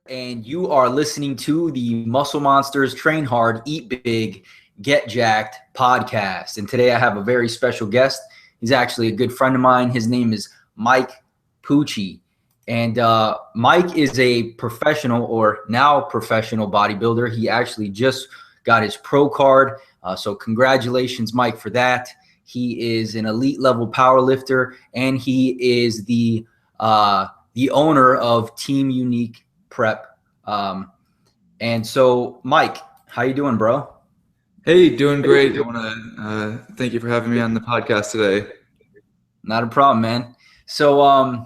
and you are listening to the Muscle Monsters Train Hard, Eat Big, Get Jacked podcast. And today I have a very special guest. He's actually a good friend of mine. His name is Mike Pucci. And Mike is a professional or now professional bodybuilder. He actually just got his pro card. So congratulations, Mike, for that. He is an elite level power lifter, and he is the owner of Team Unique Prep. And so, Mike, how you doing, bro? Hey, doing great. I want to thank you for having me on the podcast today. Not a problem, man. So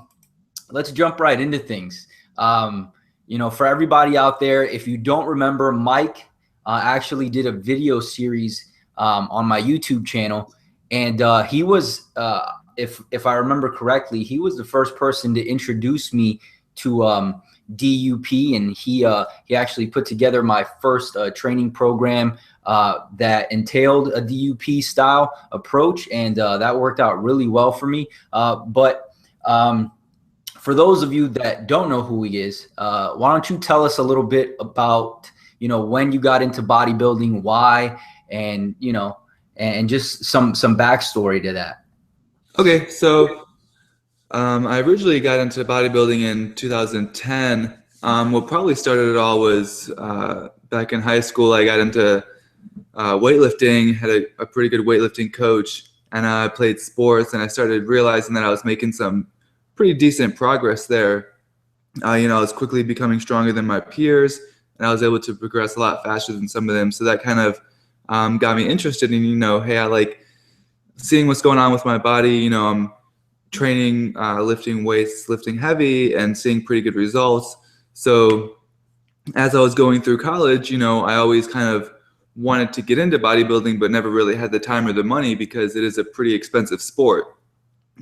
let's jump right into things. For everybody out there, if you don't remember, Mike actually did a video series on my YouTube channel. And he was, if I remember correctly, he was the first person to introduce me to DUP, and he actually put together my first training program that entailed a DUP style approach, and that worked out really well for me. But for those of you that don't know who he is, why don't you tell us a little bit about when you got into bodybuilding, why, and and just some backstory to that. Okay, so I originally got into bodybuilding in 2010. What probably started it all was back in high school. I got into weightlifting, had a pretty good weightlifting coach, and I played sports, and I started realizing that I was making some pretty decent progress there. I was quickly becoming stronger than my peers, and I was able to progress a lot faster than some of them. So that kind of got me interested in, hey, I like seeing what's going on with my body. I'm training, lifting weights, lifting heavy, and seeing pretty good results. So as I was going through college, I always kind of wanted to get into bodybuilding, but never really had the time or the money because it is a pretty expensive sport.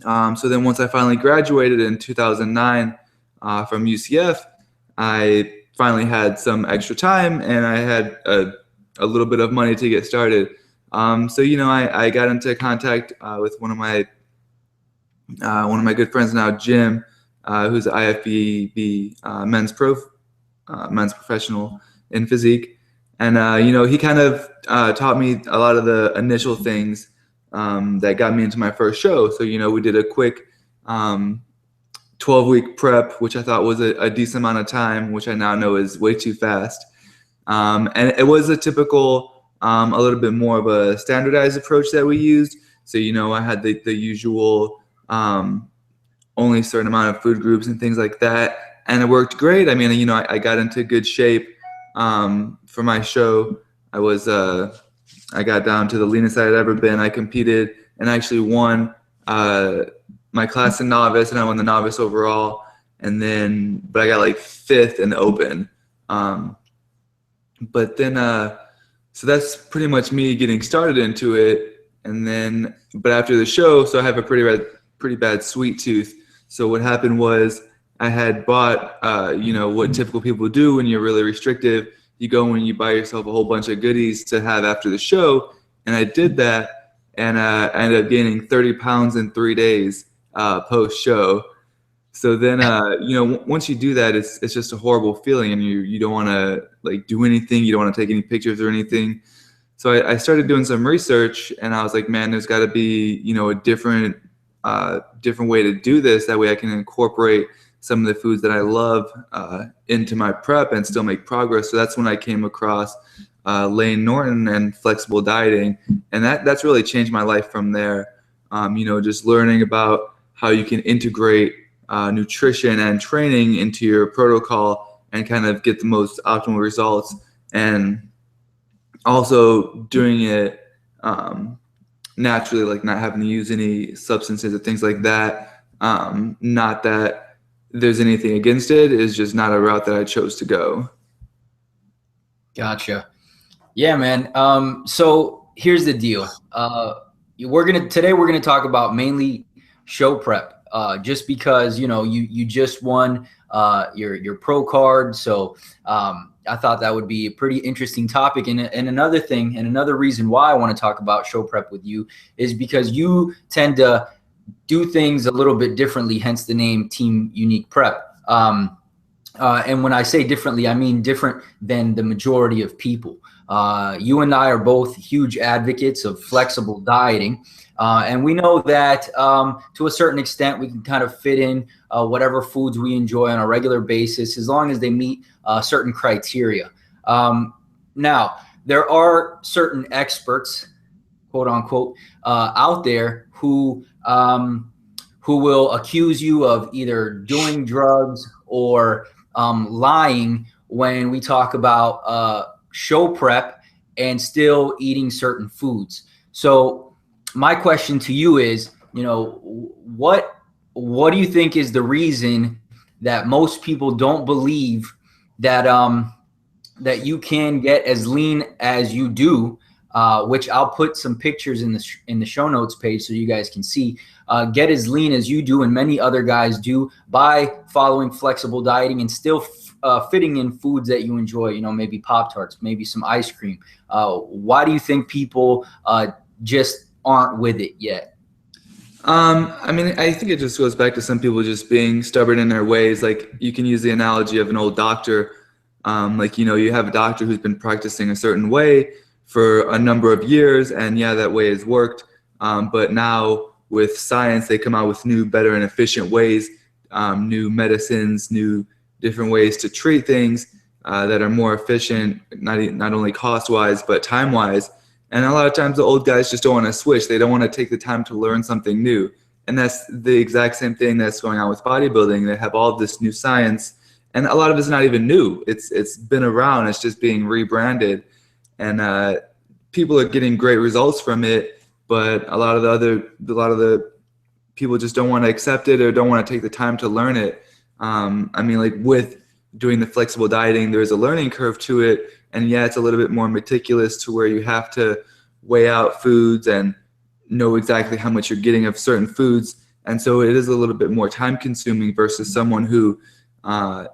So then once I finally graduated in 2009 from UCF, I finally had some extra time, and I had a little bit of money to get started. So I got into contact with one of my good friends now, Jim, who's an IFBB men's professional in physique, and he kind of taught me a lot of the initial things that got me into my first show. So we did a quick 12-week prep, which I thought was a decent amount of time, which I now know is way too fast. And it was a typical, a little bit more of a standardized approach that we used. So, I had the usual only a certain amount of food groups and things like that. And it worked great. I mean, I got into good shape for my show. I got down to the leanest I'd ever been. I competed and actually won my class in novice, and I won the novice overall. But I got like 5th in the open. But then, so that's pretty much me getting started into it. But after the show, so I have a pretty bad sweet tooth. So what happened was I had bought, what typical people do when you're really restrictive. You go and you buy yourself a whole bunch of goodies to have after the show. And I did that, and I ended up gaining 30 pounds in 3 days post-show. So then, once you do that, it's just a horrible feeling, and you don't want to like do anything. You don't want to take any pictures or anything. So I started doing some research, and I was like, man, there's got to be, a different way to do this. That way I can incorporate some of the foods that I love into my prep and still make progress. So that's when I came across Lane Norton and flexible dieting. And that's really changed my life from there. Just learning about how you can integrate nutrition and training into your protocol and kind of get the most optimal results, and also doing it naturally, like not having to use any substances or things like that. Not that there's anything against it, is just not a route that I chose to go. Gotcha. Yeah, man. So here's the deal. Today we're gonna talk about mainly show prep. Just because you just won your pro card, so I thought that would be a pretty interesting topic. And another thing, and another reason why I want to talk about show prep with you is because you tend to do things a little bit differently, hence the name Team Unique Prep. And when I say differently, I mean different than the majority of people. You and I are both huge advocates of flexible dieting. And we know that to a certain extent, we can kind of fit in whatever foods we enjoy on a regular basis, as long as they meet certain criteria. Now, there are certain experts, quote unquote, out there who will accuse you of either doing drugs or lying when we talk about show prep and still eating certain foods. So my question to you is, what do you think is the reason that most people don't believe that that you can get as lean as you do, which I'll put some pictures in the show notes page so you guys can see. Get as lean as you do and many other guys do by following flexible dieting and still fitting in foods that you enjoy, maybe Pop-Tarts, maybe some ice cream. Why do you think people just aren't with it yet? I mean, I think it just goes back to some people just being stubborn in their ways. Like, you can use the analogy of an old doctor. You have a doctor who's been practicing a certain way for a number of years, and yeah, that way has worked. But now with science, they come out with new, better, and efficient ways, new medicines, new different ways to treat things that are more efficient, not only cost-wise, but time-wise. And a lot of times the old guys just don't want to switch. They don't want to take the time to learn something new. And that's the exact same thing that's going on with bodybuilding. They have all of this new science, and a lot of it's not even new. It's been around. It's just being rebranded, and people are getting great results from it. But a lot of the people just don't want to accept it or don't want to take the time to learn it. I mean, like with doing the flexible dieting, there's a learning curve to it. And yeah, it's a little bit more meticulous to where you have to weigh out foods and know exactly how much you're getting of certain foods. And so it is a little bit more time consuming versus someone who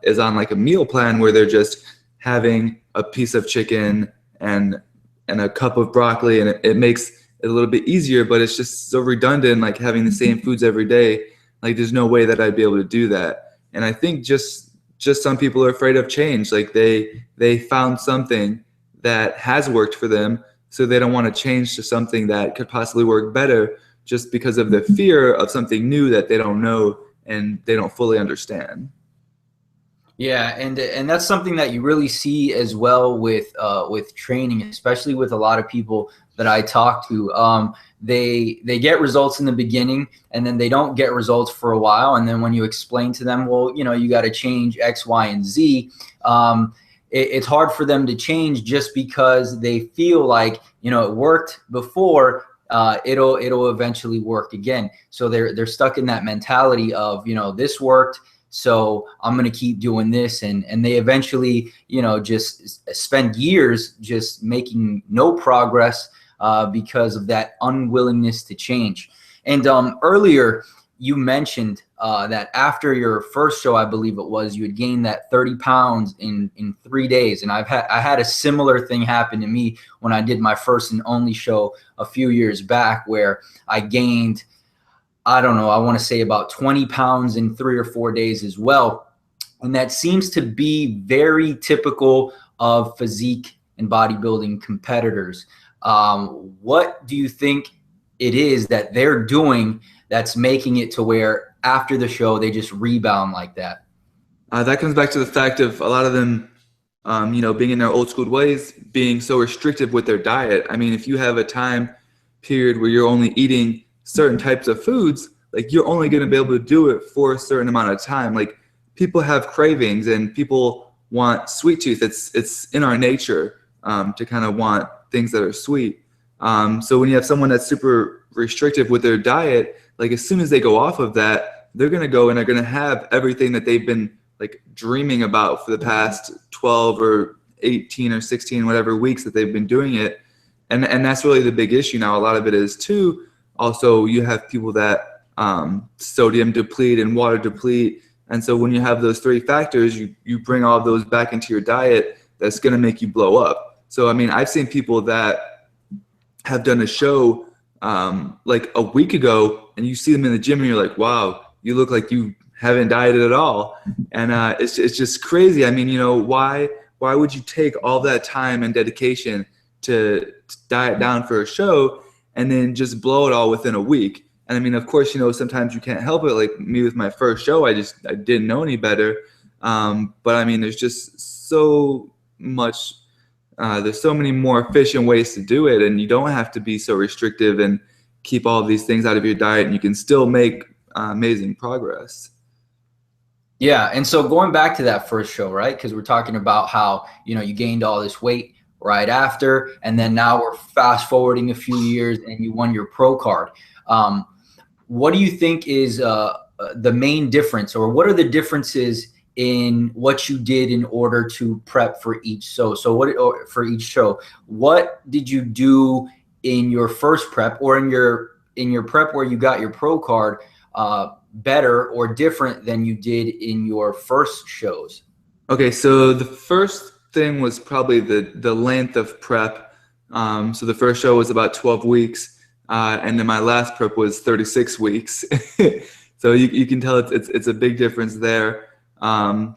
is on like a meal plan where they're just having a piece of chicken and a cup of broccoli, and it makes it a little bit easier, but it's just so redundant, like having the same foods every day. Like, there's no way that I'd be able to do that. And I think just some people are afraid of change. Like they found something that has worked for them, so they don't want to change to something that could possibly work better, just because of the fear of something new that they don't know and they don't fully understand. Yeah, and that's something that you really see as well with training, especially with a lot of people that I talk to. They get results in the beginning, and then they don't get results for a while. And then when you explain to them, well, you got to change X, Y, and Z, it's hard for them to change just because they feel like, it worked before. It'll eventually work again. So they're stuck in that mentality of, this worked, so I'm going to keep doing this. And they eventually, just spend years just making no progress because of that unwillingness to change. And earlier you mentioned that after your first show, I believe it was, you had gained that 30 pounds in 3 days. And I had a similar thing happen to me when I did my first and only show a few years back, where I gained, I don't know, I want to say about 20 pounds in 3 or 4 days as well. And that seems to be very typical of physique and bodybuilding competitors. What do you think it is that they're doing that's making it to where after the show they just rebound like that? That comes back to the fact of a lot of them, being in their old school ways, being so restrictive with their diet. I mean, if you have a time period where you're only eating certain types of foods, like, you're only going to be able to do it for a certain amount of time. Like, people have cravings and people want sweet tooth. It's in our nature to kind of want things that are sweet. So when you have someone that's super restrictive with their diet, like, as soon as they go off of that, they're going to go and they're going to have everything that they've been like dreaming about for the past 12 or 18 or 16, whatever weeks that they've been doing it. And that's really the big issue now. A lot of it is too, also, you have people that sodium deplete and water deplete. And so when you have those three factors, you bring all of those back into your diet, that's going to make you blow up. So, I mean, I've seen people that have done a show like a week ago, and you see them in the gym and you're like, wow, you look like you haven't dieted at all. And it's just crazy. I mean, you know, why would you take all that time and dedication to diet down for a show and then just blow it all within a week? And I mean, of course, you know, sometimes you can't help it. Like me with my first show, I didn't know any better. But I mean, there's just so much, there's so many more efficient ways to do it. And you don't have to be so restrictive and keep all of these things out of your diet, and you can still make amazing progress. Yeah, and so going back to that first show, right? Because we're talking about how, you know, you gained all this weight right after, and then now we're fast forwarding a few years and you won your pro card. What do you think is the main difference, or what are the differences in what you did in order to prep for each show? So for each show, what did you do in your first prep, or in your prep where you got your pro card, better or different than you did in your first shows? Okay, so the first thing was probably the length of prep. So the first show was about 12 weeks, and then my last prep was 36 weeks. So you can tell it's a big difference there. So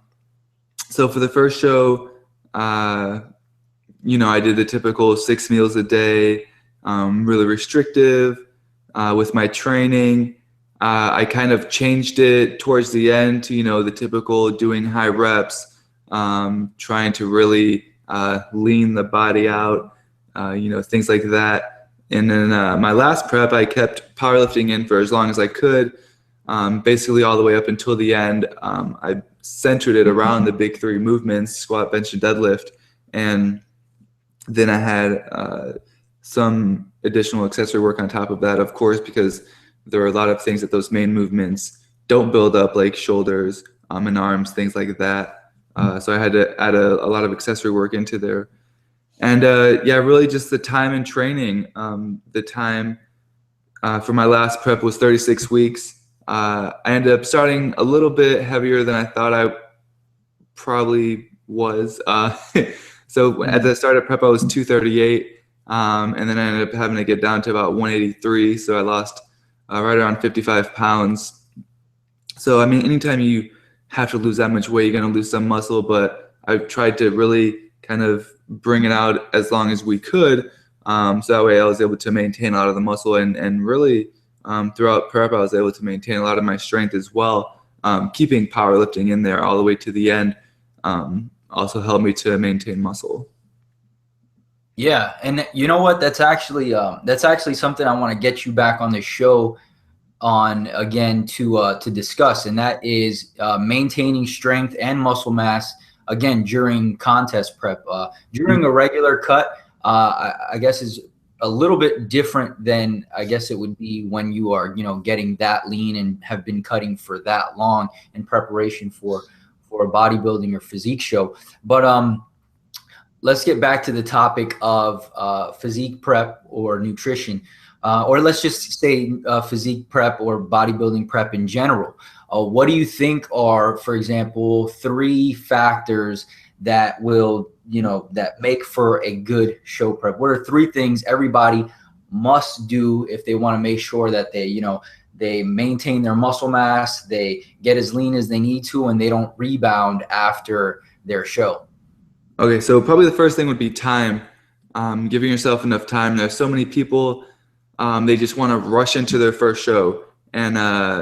for the first show, you know, I did the typical 6 meals a day, really restrictive with my training. I kind of changed it towards the end to, you know, the typical doing high reps, trying to really lean the body out, you know, things like that. And then my last prep, I kept powerlifting in for as long as I could, basically all the way up until the end. I centered it around the big three movements: squat, bench, and deadlift. And then I had some additional accessory work on top of that, of course, because there are a lot of things that those main movements don't build up, like shoulders and arms, things like that. So I had to add a lot of accessory work into there. And yeah, really just the time and training. The time for my last prep was 36 weeks. I ended up starting a little bit heavier than I thought I probably was. So at the start of prep, I was 238. And then I ended up having to get down to about 183. So I lost right around 55 pounds. So, I mean, anytime you have to lose that much weight, you're going to lose some muscle, but I've tried to really kind of bring it out as long as we could. So that way I was able to maintain a lot of the muscle, and really throughout prep, I was able to maintain a lot of my strength as well. Keeping powerlifting in there all the way to the end also helped me to maintain muscle. Yeah, and you know what? That's actually something I want to get you back on the show on again to discuss, and that is maintaining strength and muscle mass again during contest prep. During a regular cut, I guess is a little bit different than I guess it would be when you are, you know, getting that lean and have been cutting for that long in preparation for a bodybuilding or physique show. But let's get back to the topic of physique prep or nutrition, or let's just say physique prep or bodybuilding prep in general. What do you think are, for example, 3 factors that will, you know, that make for a good show prep? What are 3 things everybody must do if they want to make sure that they, you know, they maintain their muscle mass, they get as lean as they need to, and they don't rebound after their show? Okay, so probably the first thing would be time. Giving yourself enough time. There's so many people, they just want to rush into their first show, and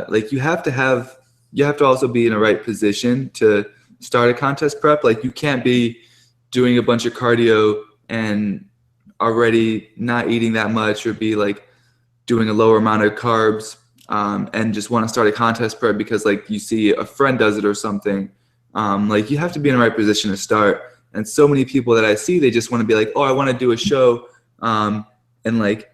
like you have to also be in the right position to start a contest prep. Like you can't be doing a bunch of cardio and already not eating that much, or be like doing a lower amount of carbs and just want to start a contest prep because like you see a friend does it or something. Like you have to be in the right position to start. And so many people that I see, they just want to be like, oh, I want to do a show in like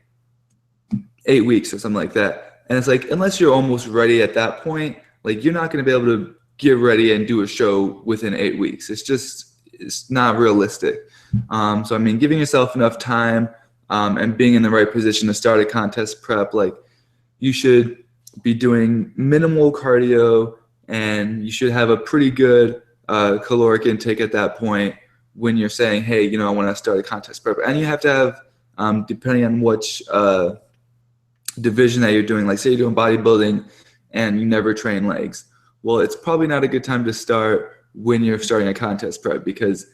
8 weeks or something like that. And it's like, unless you're almost ready at that point, like you're not going to be able to get ready and do a show within 8 weeks. It's not realistic. So, I mean, giving yourself enough time and being in the right position to start a contest prep, like you should be doing minimal cardio, and you should have a pretty good caloric intake at that point when you're saying, hey, you know, I want to start a contest prep. And you have to have, depending on which division that you're doing, like say you're doing bodybuilding and you never train legs, well, it's probably not a good time to start when you're starting a contest prep, because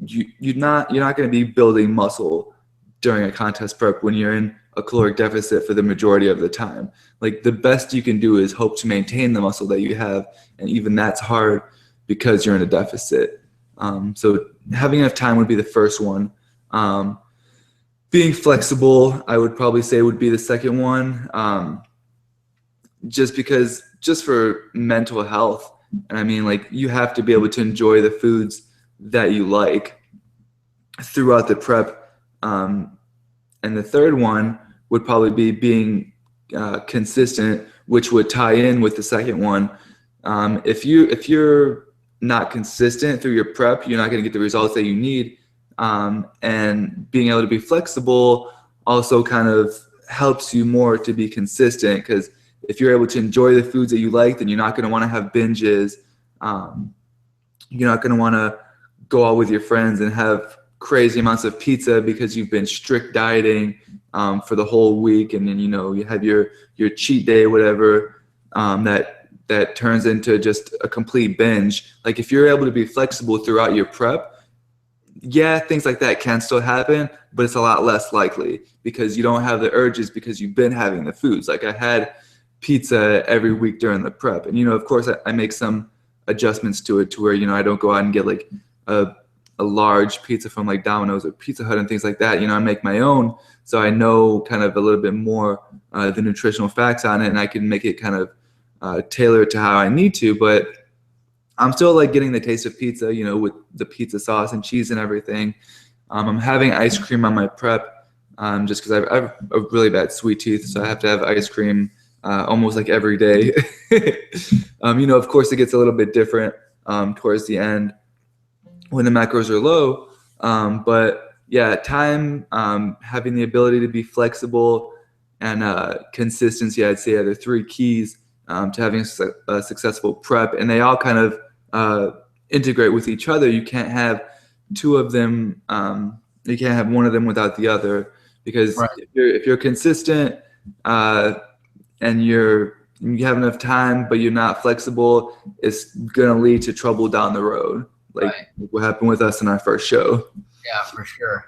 you're not going to be building muscle during a contest prep when you're in a caloric deficit for the majority of the time. Like, the best you can do is hope to maintain the muscle that you have, and even that's hard because you're in a deficit. So having enough time would be the first one. Being flexible, I would probably say, would be the second one. Just for mental health. And I mean, like, you have to be able to enjoy the foods that you like throughout the prep. And the third one would probably be being consistent, which would tie in with the second one. If you're not consistent through your prep, you're not going to get the results that you need. And being able to be flexible also kind of helps you more to be consistent, because if you're able to enjoy the foods that you like, then you're not going to want to have binges. You're not going to want to go out with your friends and have crazy amounts of pizza because you've been strict dieting for the whole week, and then you have your cheat day, whatever, that turns into just a complete binge. Like, if you're able to be flexible throughout your prep, yeah, things like that can still happen, but it's a lot less likely because you don't have the urges because you've been having the foods. Like, I had pizza every week during the prep, and of course I make some adjustments to it to where I don't go out and get like a large pizza from like Domino's or Pizza Hut and things like that. I make my own, so I know kind of a little bit more the nutritional facts on it, and I can make it kind of tailored to how I need to. But I'm still like getting the taste of pizza, with the pizza sauce and cheese and everything. I'm having ice cream on my prep just because I have a really bad sweet tooth, so I have to have ice cream almost like every day. Of course it gets a little bit different towards the end when the macros are low. But yeah, time, having the ability to be flexible, and consistency, I'd say, are the three keys to having a successful prep. And they all kind of integrate with each other. You can't have two of them. You can't have one of them without the other, because Right. if you're consistent, and you have enough time, but you're not flexible, it's going to lead to trouble down the road. Like what happened with us in our first show. Yeah, for sure.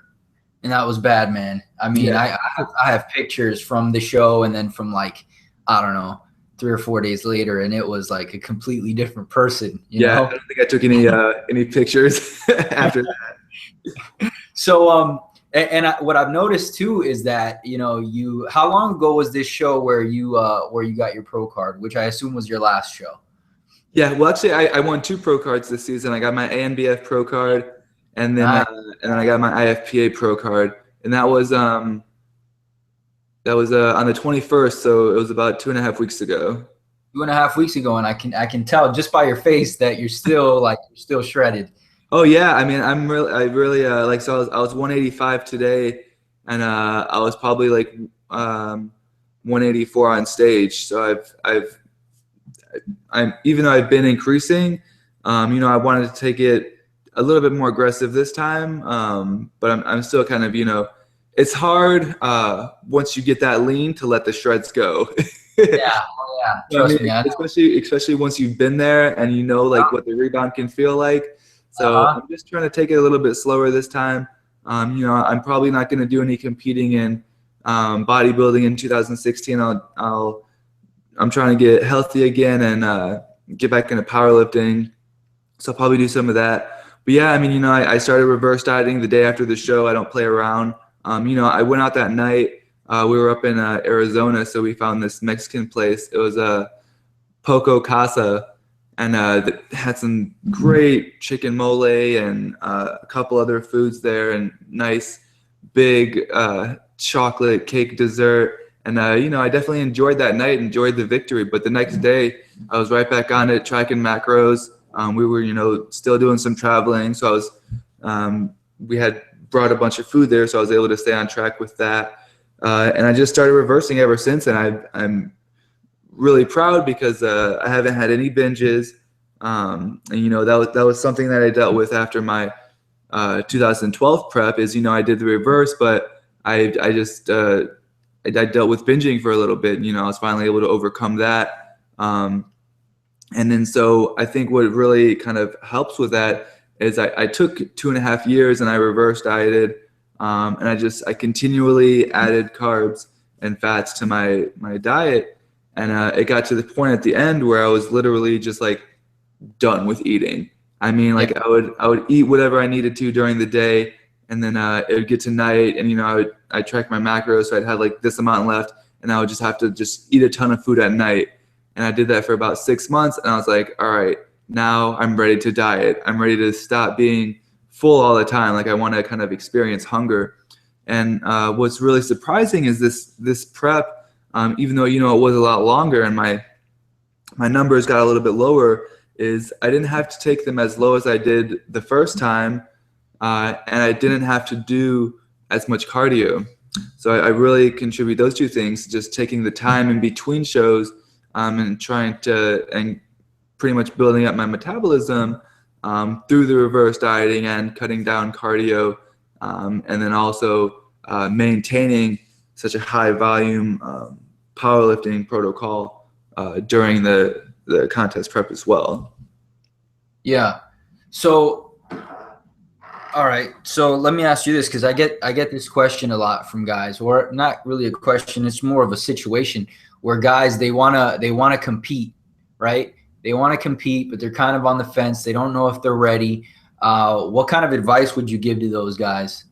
And that was bad, man. I mean, Yeah. I have pictures from the show, and then from like, I don't know, 3 or 4 days later, and it was like a completely different person. You know? I don't think I took any pictures after that. So, what I've noticed too is that how long ago was this show where you got your pro card, which I assume was your last show? Yeah, well, actually, I won 2 pro cards this season. I got my ANBF pro card, and then I got my IFPA pro card, and that was on the 21st, so it was about 2.5 weeks ago. 2.5 weeks ago, and I can tell just by your face that you're still shredded. Oh yeah, I mean, I really so I was 185 today, and I was probably like 184 on stage. So I'm even though I've been increasing, I wanted to take it a little bit more aggressive this time, but I'm still kind of, it's hard once you get that lean to let the shreds go. Yeah, trust me. Especially once you've been there and like what the rebound can feel like. So I'm just trying to take it a little bit slower this time. I'm probably not going to do any competing in bodybuilding in 2016. I'm trying to get healthy again and get back into powerlifting. So I'll probably do some of that. But yeah, I mean, I started reverse dieting the day after the show. I don't play around. I went out that night. We were up in Arizona, so we found this Mexican place. It was a Poco Casa, and it had some great chicken mole and a couple other foods there, and nice big chocolate cake dessert. And I definitely enjoyed that night, enjoyed the victory. But the next day, I was right back on it, tracking macros. We were, still doing some traveling, so I was. We had brought a bunch of food there, so I was able to stay on track with that. And I just started reversing ever since, and I'm really proud because I haven't had any binges. And that was something that I dealt with after my 2012 prep. Is I did the reverse, but I dealt with binging for a little bit. I was finally able to overcome that. And then so I think what really kind of helps with that is I took 2.5 years and I reverse dieted, and I continually added carbs and fats to my diet, and it got to the point at the end where I was literally just like done with eating. I mean, Yeah. like I would eat whatever I needed to during the day, and then it would get to night, and I'd track my macros, so I'd have like this amount left, and I would just have to just eat a ton of food at night. And I did that for about 6 months, and I was like, all right, now I'm ready to diet. I'm ready to stop being full all the time. Like I want to kind of experience hunger. And what's really surprising is this prep, even though it was a lot longer and my numbers got a little bit lower, is I didn't have to take them as low as I did the first time, and I didn't have to do as much cardio. So I really contribute those two things, just taking the time in between shows, and and pretty much building up my metabolism through the reverse dieting and cutting down cardio, and then also maintaining such a high volume powerlifting protocol during the contest prep as well. Yeah. So, all right. So let me ask you this, because I get this question a lot from guys, or not really a question. It's more of a situation where guys, they wanna compete, right? They want to compete, but they're kind of on the fence. They don't know if they're ready. What kind of advice would you give to those guys?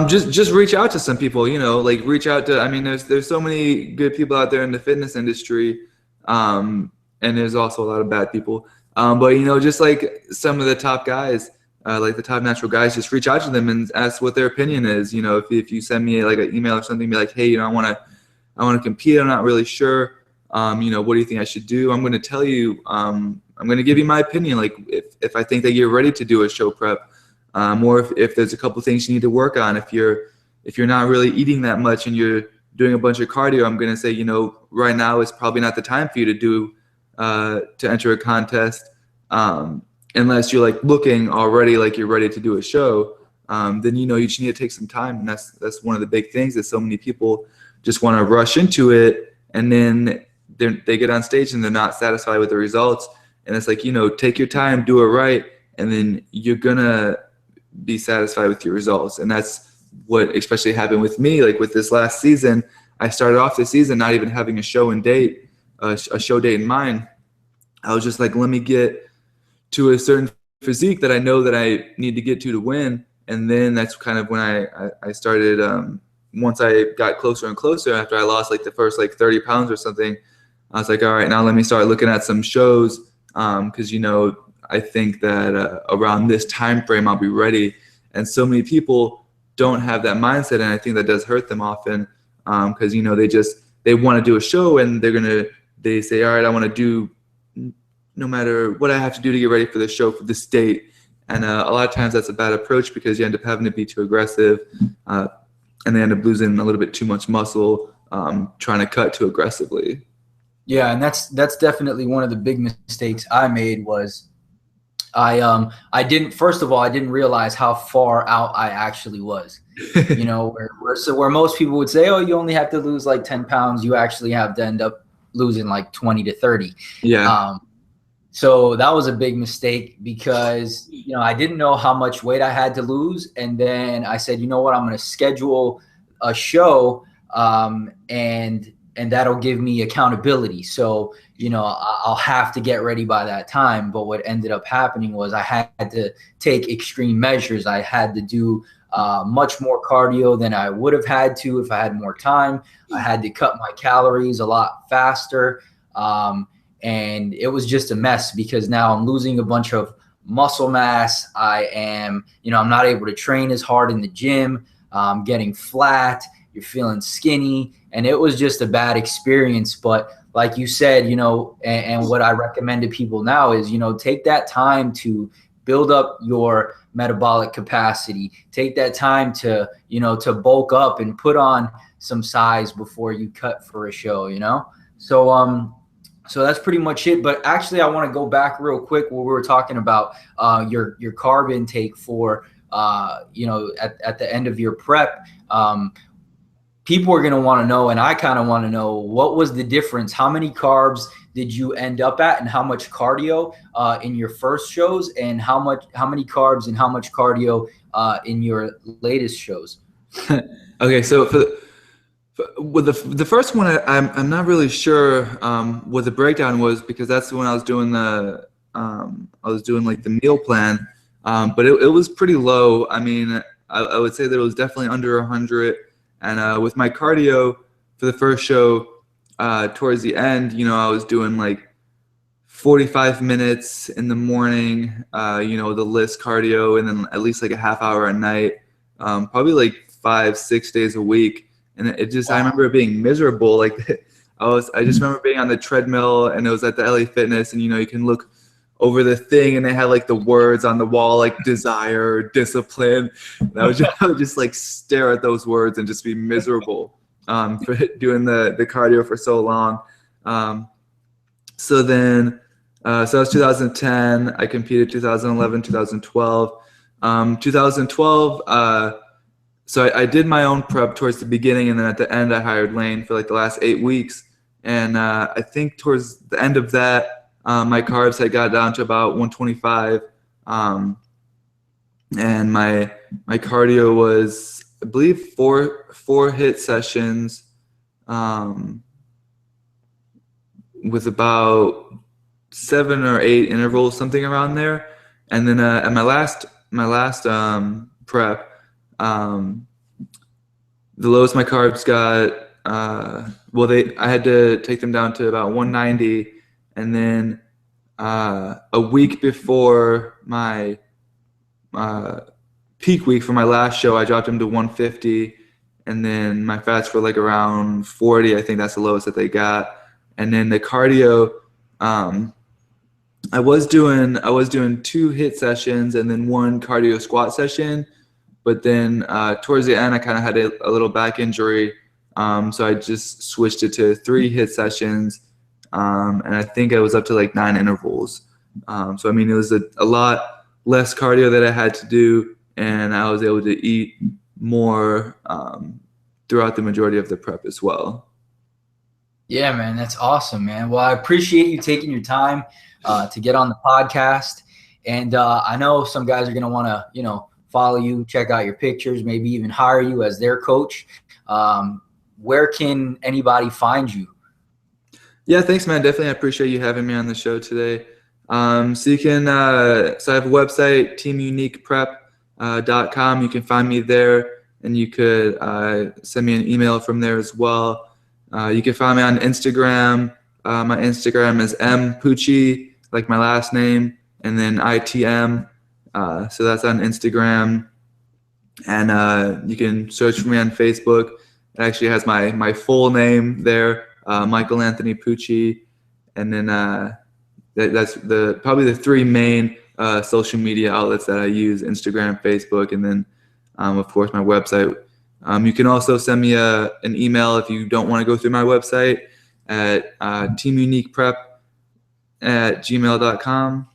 Just reach out to some people, like reach out to, I mean, there's so many good people out there in the fitness industry. And there's also a lot of bad people. But just like some of the top guys, like the top natural guys, just reach out to them and ask what their opinion is. If you send me like an email or something, be like, hey, I want to compete. I'm not really sure. What do you think I should do? I'm going to tell you, I'm going to give you my opinion. Like if I think that you're ready to do a show prep, or if there's a couple things you need to work on, if you're not really eating that much and you're doing a bunch of cardio, I'm going to say, right now is probably not the time for you to enter a contest, unless you're like looking already like you're ready to do a show. Then you just need to take some time, and that's one of the big things that so many people just want to rush into it, and then they get on stage and they're not satisfied with the results. And it's like, take your time, do it right, and then you're gonna be satisfied with your results. And that's what especially happened with me. Like with this last season, I started off the season not even having a show date in mind. I was just like, let me get to a certain physique that I know that I need to get to win. And then that's kind of when I started, once I got closer and closer, after I lost like the first like 30 pounds or something, I was like, all right, now let me start looking at some shows, because I think that around this time frame I'll be ready. And so many people don't have that mindset, and I think that does hurt them often, because they want to do a show, and they say, all right, I want to do no matter what I have to do to get ready for the show for this date. And a lot of times that's a bad approach, because you end up having to be too aggressive, and they end up losing a little bit too much muscle, trying to cut too aggressively. Yeah, and that's definitely one of the big mistakes I made. Was I didn't realize how far out I actually was. Where most people would say, oh, you only have to lose like 10 pounds, you actually have to end up losing like 20 to 30. Yeah. So that was a big mistake, because I didn't know how much weight I had to lose. And then I said, you know what, I'm going to schedule a show, and that'll give me accountability. So, I'll have to get ready by that time. But what ended up happening was I had to take extreme measures. I had to do much more cardio than I would have had to if I had more time. I had to cut my calories a lot faster. And it was just a mess, because now I'm losing a bunch of muscle mass. I'm not able to train as hard in the gym. I'm getting flat. You're feeling skinny. And it was just a bad experience. But like you said, and what I recommend to people now is, take that time to build up your metabolic capacity. Take that time to bulk up and put on some size before you cut for a show, So that's pretty much it. But actually, I want to go back real quick where we were talking about your carb intake for, at the end of your prep. People are going to want to know, and I kind of want to know, what was the difference? How many carbs did you end up at, and how much cardio in your first shows, and how many carbs and how much cardio in your latest shows? Okay, so with the first one, I'm not really sure what the breakdown was, because that's when I was doing like the meal plan, but it was pretty low. I mean, I would say that it was definitely under 100, and with my cardio for the first show, towards the end, I was doing like 45 minutes in the morning, the list cardio, and then at least like a half hour at night, probably like 5-6 days a week. And it just, I remember it being miserable. Like I just remember being on the treadmill, and it was at the LA Fitness, and you can look over the thing, and they had like the words on the wall, like desire, discipline. And I would just like stare at those words and just be miserable for doing the cardio for so long. So then, so that was 2010. I competed 2011, 2012. 2012, so I did my own prep towards the beginning, and then at the end I hired Lane for like the last 8 weeks. And I think towards the end of that, my carbs had got down to about 125. And my cardio was, I believe, four hit sessions, with about 7 or 8 intervals, something around there. And then at my last prep, the lowest my carbs got, I had to take them down to about 190, and then a week before my peak week for my last show, I dropped them to 150, and then my fats were like around 40. I think that's the lowest that they got. And then the cardio, I was doing 2 hit sessions and then 1 cardio squat session. But then towards the end, I kind of had a little back injury, so I just switched it to 3 hit sessions, and I think I was up to like 9 intervals. So I mean, it was a lot less cardio that I had to do, and I was able to eat more throughout the majority of the prep as well. Yeah, man, that's awesome, man. Well, I appreciate you taking your time to get on the podcast, and I know some guys are gonna want to, follow you, check out your pictures, maybe even hire you as their coach. Where can anybody find you? Yeah, thanks, man. Definitely, I appreciate you having me on the show today. So you can, so I have a website, teamuniqueprep.com. You can find me there, and you could send me an email from there as well. You can find me on Instagram. My Instagram is Pucci, like my last name, and then ITM. So that's on Instagram, and you can search for me on Facebook. It actually has my full name there, Michael Anthony Pucci, and then that's probably the 3 main social media outlets that I use: Instagram, Facebook, and then of course my website. You can also send me an email if you don't want to go through my website at teamuniqueprep@gmail.com.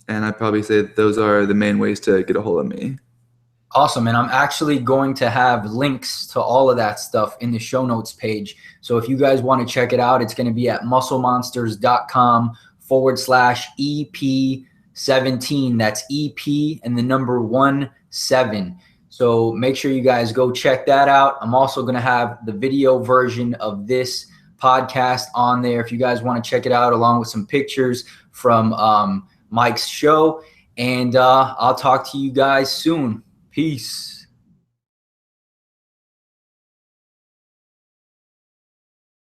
And I'd probably say that those are the main ways to get a hold of me. Awesome. And I'm actually going to have links to all of that stuff in the show notes page. So if you guys want to check it out, it's going to be at musclemonsters.com/EP17. That's EP and the number 17. So make sure you guys go check that out. I'm also going to have the video version of this podcast on there if you guys want to check it out, along with some pictures from Mike's show. And I'll talk to you guys soon. Peace.